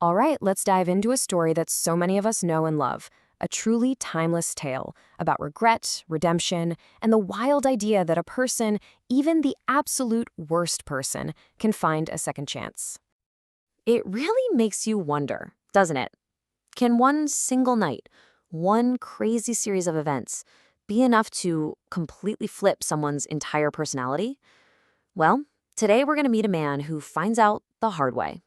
All right, let's dive into a story that so many of us know and love. A truly timeless tale about regret, redemption, and the wild idea that a person, even the absolute worst person, can find a second chance. It really makes you wonder, doesn't it? Can one single night, one crazy series of events, be enough to completely flip someone's entire personality? Well, today we're going to meet a man who finds out the hard way.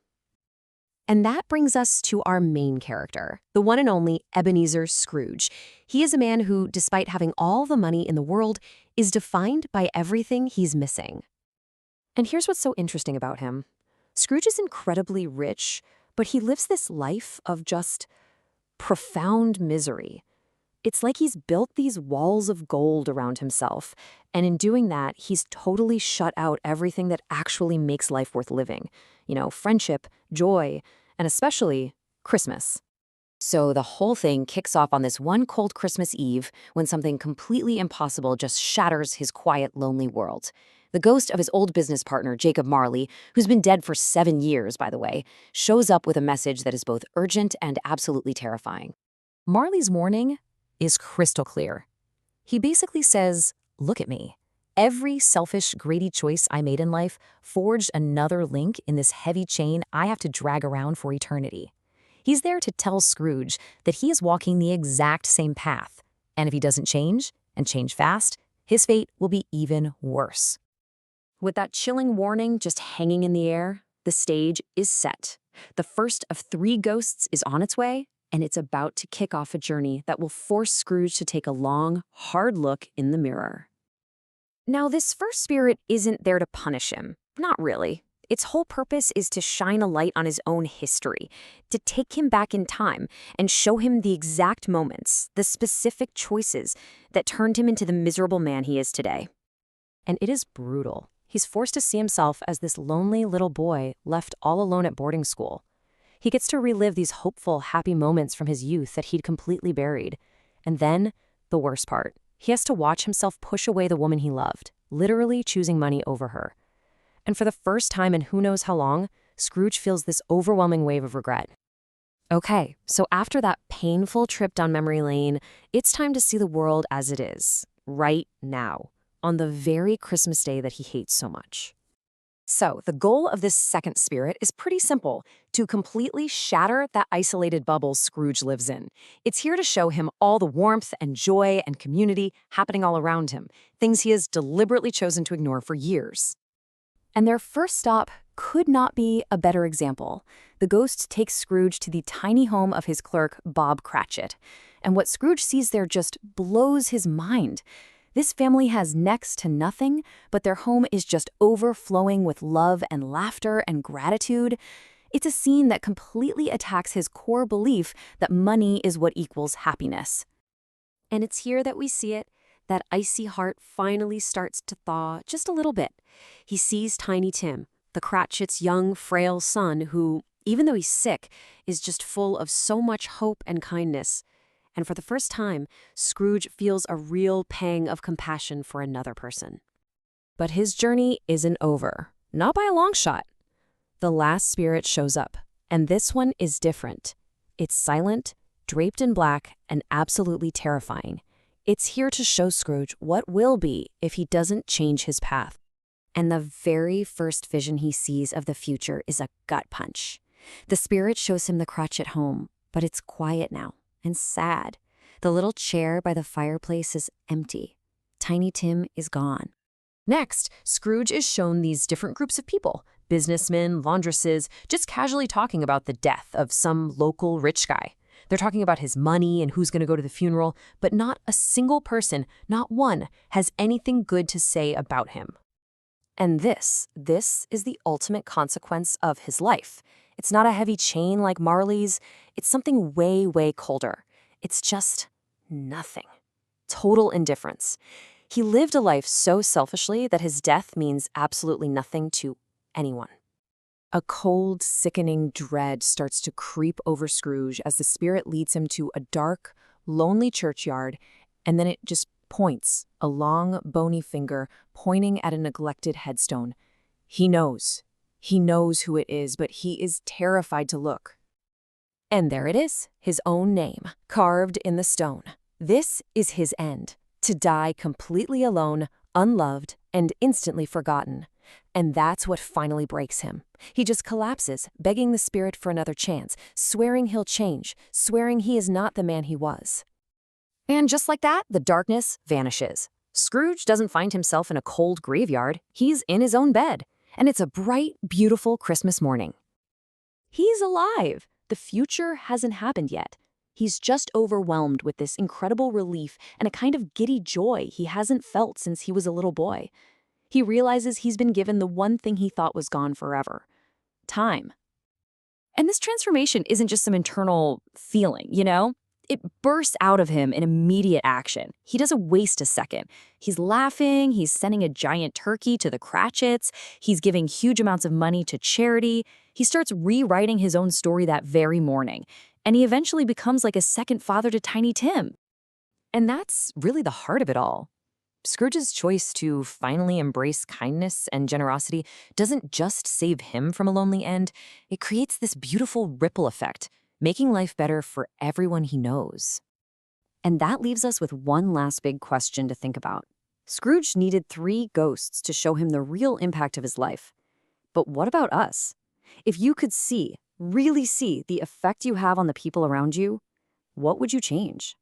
And that brings us to our main character, the one and only Ebenezer Scrooge. He is a man who, despite having all the money in the world, is defined by everything he's missing. And here's what's so interesting about him. Scrooge is incredibly rich, but he lives this life of just profound misery. It's like he's built these walls of gold around himself, and in doing that, he's totally shut out everything that actually makes life worth living. Friendship, joy, and especially Christmas. So the whole thing kicks off on this one cold Christmas Eve when something completely impossible just shatters his quiet, lonely world. The ghost of his old business partner, Jacob Marley, who's been dead for 7 years, by the way, shows up with a message that is both urgent and absolutely terrifying. Marley's warning is crystal clear. He basically says, "Look at me. Every selfish, greedy choice I made in life forged another link in this heavy chain I have to drag around for eternity." He's there to tell Scrooge that he is walking the exact same path, and if he doesn't change, and change fast, his fate will be even worse. With that chilling warning just hanging in the air, the stage is set. The first of 3 ghosts is on its way, and it's about to kick off a journey that will force Scrooge to take a long, hard look in the mirror. Now, this first spirit isn't there to punish him. Not really. Its whole purpose is to shine a light on his own history, to take him back in time and show him the exact moments, the specific choices that turned him into the miserable man he is today. And it is brutal. He's forced to see himself as this lonely little boy left all alone at boarding school. He gets to relive these hopeful, happy moments from his youth that he'd completely buried. And then, the worst part, he has to watch himself push away the woman he loved, literally choosing money over her. And for the first time in who knows how long, Scrooge feels this overwhelming wave of regret. Okay, so after that painful trip down memory lane, it's time to see the world as it is, right now, on the very Christmas day that he hates so much. So, the goal of this second spirit is pretty simple, to completely shatter that isolated bubble Scrooge lives in. It's here to show him all the warmth and joy and community happening all around him, things he has deliberately chosen to ignore for years. And their first stop could not be a better example. The ghost takes Scrooge to the tiny home of his clerk, Bob Cratchit. And what Scrooge sees there just blows his mind. This family has next to nothing, but their home is just overflowing with love and laughter and gratitude. It's a scene that completely attacks his core belief that money is what equals happiness. And it's here that we see it. That icy heart finally starts to thaw just a little bit. He sees Tiny Tim, the Cratchit's young, frail son who, even though he's sick, is just full of so much hope and kindness. And for the first time, Scrooge feels a real pang of compassion for another person. But his journey isn't over, not by a long shot. The last spirit shows up, and this one is different. It's silent, draped in black, and absolutely terrifying. It's here to show Scrooge what will be if he doesn't change his path. And the very first vision he sees of the future is a gut punch. The spirit shows him the Cratchit home, but it's quiet now and sad. The little chair by the fireplace is empty. Tiny Tim is gone. Next, Scrooge is shown these different groups of people, businessmen, laundresses, just casually talking about the death of some local rich guy. They're talking about his money and who's going to go to the funeral, but not a single person, not one, has anything good to say about him. And this is the ultimate consequence of his life. It's not a heavy chain like Marley's. It's something way, way colder. It's just nothing. Total indifference. He lived a life so selfishly that his death means absolutely nothing to anyone. A cold, sickening dread starts to creep over Scrooge as the spirit leads him to a dark, lonely churchyard, and then it just points, a long, bony finger pointing at a neglected headstone. He knows who it is, but he is terrified to look. And there it is, his own name, carved in the stone. This is his end, to die completely alone, unloved, and instantly forgotten. And that's what finally breaks him. He just collapses, begging the spirit for another chance, swearing he'll change, swearing he is not the man he was. And just like that, the darkness vanishes. Scrooge doesn't find himself in a cold graveyard. He's in his own bed. And it's a bright, beautiful Christmas morning. He's alive. The future hasn't happened yet. He's just overwhelmed with this incredible relief and a kind of giddy joy he hasn't felt since he was a little boy. He realizes he's been given the one thing he thought was gone forever: time. And this transformation isn't just some internal feeling, It bursts out of him in immediate action. He doesn't waste a second. He's laughing, he's sending a giant turkey to the Cratchits, he's giving huge amounts of money to charity. He starts rewriting his own story that very morning, and he eventually becomes like a second father to Tiny Tim. And that's really the heart of it all. Scrooge's choice to finally embrace kindness and generosity doesn't just save him from a lonely end, it creates this beautiful ripple effect, making life better for everyone he knows. And that leaves us with one last big question to think about. Scrooge needed 3 ghosts to show him the real impact of his life. But what about us? If you could see, really see, the effect you have on the people around you, what would you change?